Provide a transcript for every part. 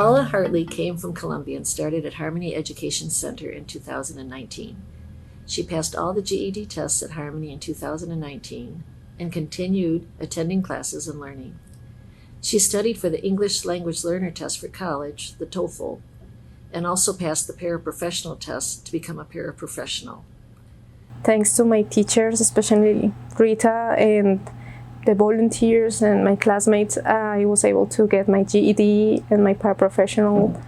Paola Hartley came from Colombia and started at Harmony Education Center in 2019. She passed all the GED tests at Harmony in 2019 and continued attending classes and learning. She studied for the English Language Learner Test for college, the TOEFL, and also passed the paraprofessional test to become a paraprofessional. Thanks to my teachers, especially Rita and the volunteers and my classmates, I was able to get my GED and my paraprofessional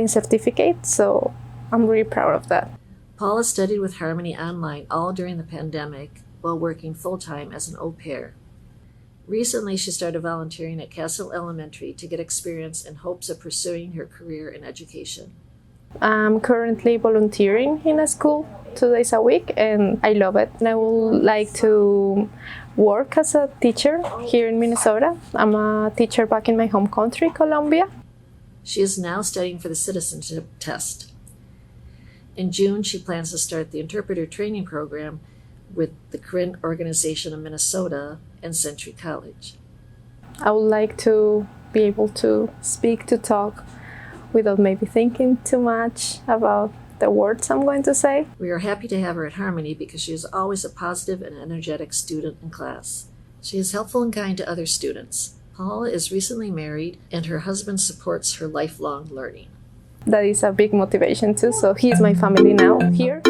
certificate, so I'm really proud of that. Paula studied with Harmony online all during the pandemic while working full-time as an au pair. Recently, she started volunteering at Castle Elementary to get experience in hopes of pursuing her career in education. I'm currently volunteering in a school 2 days a week, and I love it. And I would like to work as a teacher here in Minnesota. I'm a teacher back in my home country, Colombia. She is now studying for the citizenship test. In June, she plans to start the interpreter training program with the Corinne organization of Minnesota and Century College. I would like to be able to speak, to talk, without maybe thinking too much about the words I'm going to say. We are happy to have her at Harmony because she is always a positive and energetic student in class. She is helpful and kind to other students. Paula is recently married and her husband supports her lifelong learning. That is a big motivation too, so he's my family now here.